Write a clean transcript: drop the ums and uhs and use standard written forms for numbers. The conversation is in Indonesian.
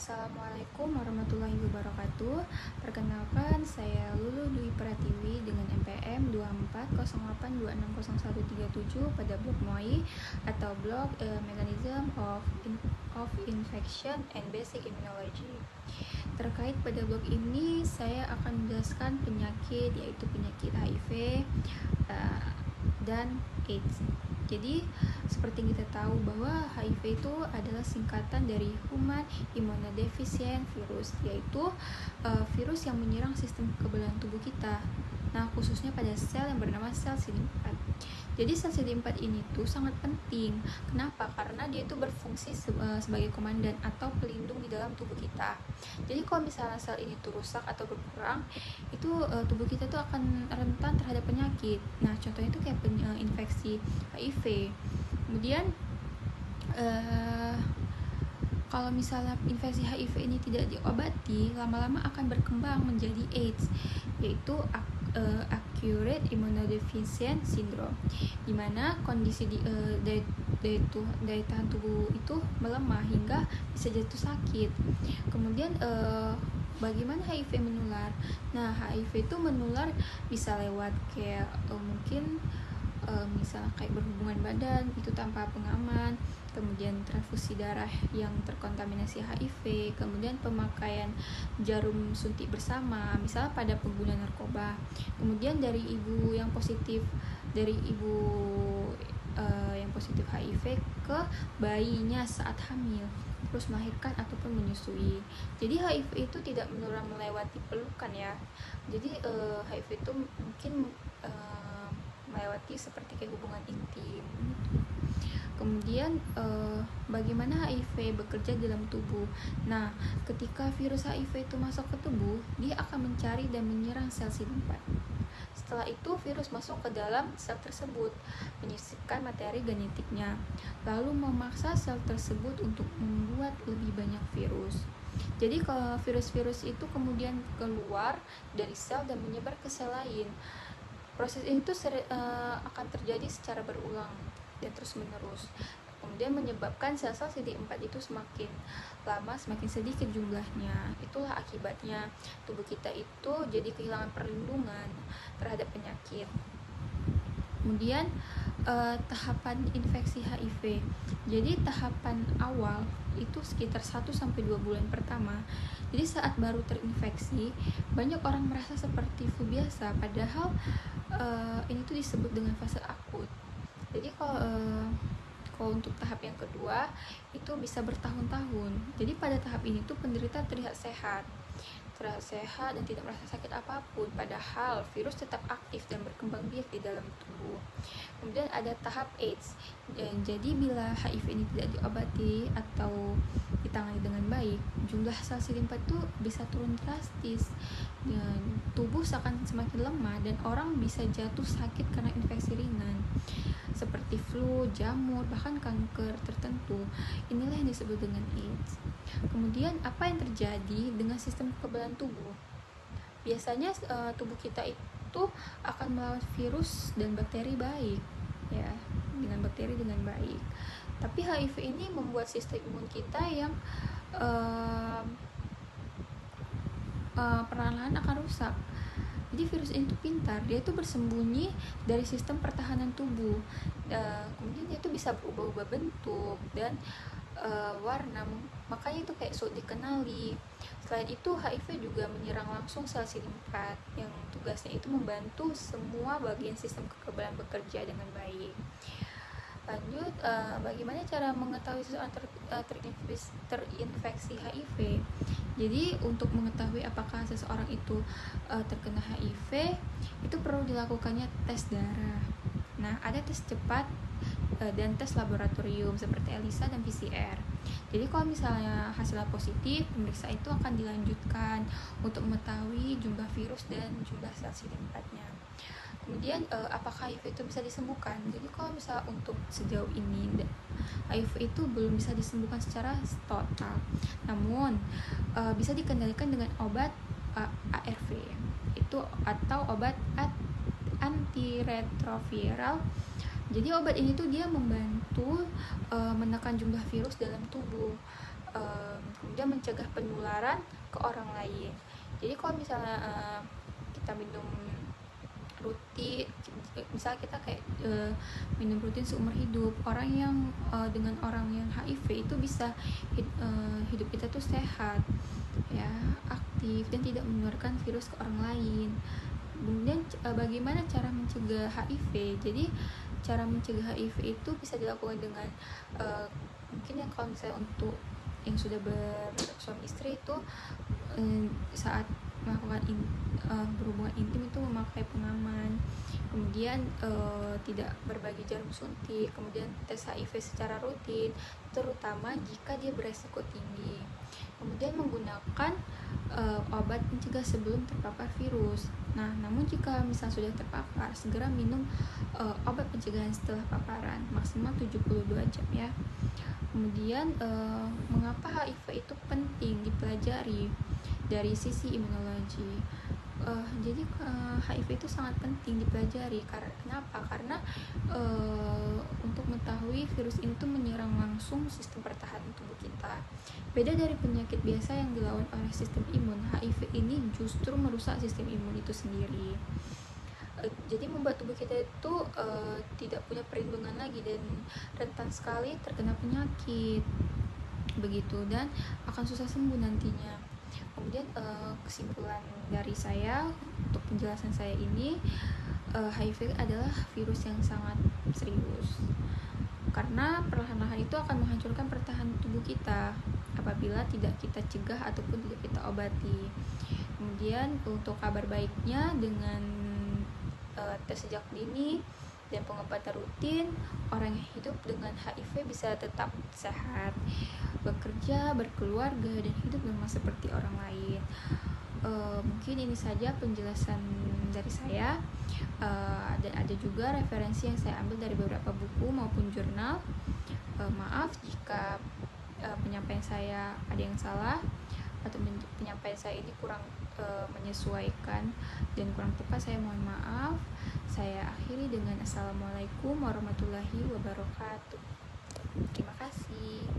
Assalamualaikum warahmatullahi wabarakatuh. Perkenalkan, saya Lulu Dwi Pratiwi dengan NPM 2408260137 pada blog MOI atau blog Mechanism of Infection and Basic Immunology. Terkait pada blog ini, saya akan menjelaskan penyakit, yaitu penyakit HIV dan AIDS. Jadi seperti kita tahu bahwa HIV itu adalah singkatan dari Human Immunodeficient Virus, yaitu virus yang menyerang sistem kekebalan tubuh kita. Nah, khususnya pada sel yang bernama sel CD4. Jadi sel CD4 ini tuh sangat penting. Kenapa? Karena dia itu berfungsi sebagai komandan atau pelindung di dalam tubuh kita. Jadi kalau misalnya sel ini tuh rusak atau berkurang, itu tubuh kita tuh akan rentan terhadap penyakit. Nah, contohnya itu kayak infeksi HIV. Kemudian kalau misalnya infeksi HIV ini tidak diobati, lama-lama akan berkembang menjadi AIDS, yaitu Acute Immunodeficient Syndrome, di mana kondisi daya tahan tubuh itu melemah hingga bisa jatuh sakit. Kemudian bagaimana HIV menular? Nah, HIV itu menular bisa lewat kayak mungkin misalnya kayak berhubungan badan itu tanpa pengaman, kemudian transfusi darah yang terkontaminasi HIV, kemudian pemakaian jarum suntik bersama, misalnya pada pengguna narkoba, kemudian dari ibu yang positif yang positif HIV ke bayinya saat hamil, terus melahirkan ataupun menyusui. Jadi HIV itu tidak menular melewati pelukan ya. Jadi HIV itu mungkin melewati seperti kayak hubungan intim. Kemudian bagaimana HIV bekerja dalam tubuh? Nah, ketika virus HIV itu masuk ke tubuh, dia akan mencari dan menyerang sel CD4. Setelah itu virus masuk ke dalam sel tersebut, menyisipkan materi genetiknya, lalu memaksa sel tersebut untuk membuat lebih banyak virus. Jadi kalau virus-virus itu kemudian keluar dari sel dan menyebar ke sel lain, proses itu akan terjadi secara berulang dan terus menerus, kemudian menyebabkan sel-sel CD4 itu semakin lama semakin sedikit jumlahnya. Itulah akibatnya tubuh kita itu jadi kehilangan perlindungan terhadap penyakit. Kemudian tahapan infeksi HIV. Jadi tahapan awal itu sekitar 1-2 bulan pertama. Jadi saat baru terinfeksi, banyak orang merasa seperti flu biasa, padahal ini tuh disebut dengan fase akut. Jadi kalau untuk tahap yang kedua itu bisa bertahun-tahun. Jadi pada tahap ini tuh penderita terlihat sehat dan tidak merasa sakit apapun, padahal virus tetap aktif dan berkembang biak di dalam tubuh. Kemudian ada tahap AIDS. Jadi bila HIV ini tidak diobati atau ditangani dengan baik, jumlah sel CD4 itu bisa turun drastis dan tubuh akan semakin lemah dan orang bisa jatuh sakit karena infeksi ringan seperti flu, jamur, bahkan kanker tertentu. Inilah yang disebut dengan AIDS. Kemudian apa yang terjadi dengan sistem kekebalan tubuh? Biasanya tubuh kita itu akan melawan virus dan bakteri baik, ya, dengan bakteri dengan baik. Tapi HIV ini membuat sistem imun kita yang perlahan-lahan akan rusak. Jadi virus ini tuh pintar, dia tuh bersembunyi dari sistem pertahanan tubuh. Kemudian dia tuh bisa berubah-ubah bentuk dan warna, makanya itu kayak sulit dikenali. Selain itu, HIV juga menyerang langsung sel CD4 yang tugasnya itu membantu semua bagian sistem kekebalan bekerja dengan baik. Lanjut, bagaimana cara mengetahui seseorang terinfeksi HIV? Jadi untuk mengetahui apakah seseorang itu terkena HIV, itu perlu dilakukannya tes darah. Nah, ada tes cepat dan tes laboratorium seperti ELISA dan PCR. Jadi kalau misalnya hasilnya positif, pemeriksaan itu akan dilanjutkan untuk mengetahui jumlah virus dan jumlah sel CD4-nya. Kemudian apakah HIV itu bisa disembuhkan? Jadi kalau misalnya untuk sejauh ini HIV itu belum bisa disembuhkan secara total, namun bisa dikendalikan dengan obat ARV itu atau obat antiretroviral. Jadi obat ini tuh dia membantu menekan jumlah virus dalam tubuh. Kemudian kemudian mencegah penularan ke orang lain. Jadi kalau misalnya kita minum rutin, misalnya kita kayak minum rutin seumur hidup, orang yang dengan orang yang HIV itu bisa hidup kita tuh sehat ya, aktif dan tidak menularkan virus ke orang lain. Kemudian bagaimana cara mencegah HIV? Jadi cara mencegah HIV itu bisa dilakukan dengan mungkin ya, kalau misalnya untuk yang sudah bersuami istri itu saat melakukan berhubungan intim itu memakai pengaman, kemudian tidak berbagi jarum suntik, kemudian tes HIV secara rutin, terutama jika dia beresiko tinggi, kemudian menggunakan obat pencegah sebelum terpapar virus. Nah, namun jika misal sudah terpapar, segera minum obat pencegahan setelah paparan maksimal 72 jam ya. Kemudian mengapa HIV itu penting dipelajari dari sisi imunologi? Jadi HIV itu sangat penting dipelajari. Kenapa? Karena untuk mengetahui virus itu menyerang langsung sistem pertahanan tubuh kita. Beda dari penyakit biasa yang dilawan oleh sistem imun, HIV ini justru merusak sistem imun itu sendiri. Jadi membuat tubuh kita itu tidak punya perlindungan lagi dan rentan sekali terkena penyakit begitu, dan akan susah sembuh nantinya. Kemudian kesimpulan dari saya untuk penjelasan saya ini, HIV adalah virus yang sangat serius karena perlahan-lahan itu akan menghancurkan pertahanan tubuh kita apabila tidak kita cegah ataupun tidak kita obati. Kemudian untuk kabar baiknya, dengan tes sejak dini dan pengobatan rutin, orang yang hidup dengan HIV bisa tetap sehat, bekerja, berkeluarga, dan hidup normal seperti orang lain. Mungkin ini saja penjelasan dari saya, dan ada juga referensi yang saya ambil dari beberapa buku maupun jurnal. Maaf jika penyampaian saya ada yang salah atau penyampaian saya ini kurang menyesuaikan dan kurang tepat, saya mohon maaf. Saya akhiri dengan assalamualaikum warahmatullahi wabarakatuh. Terima kasih.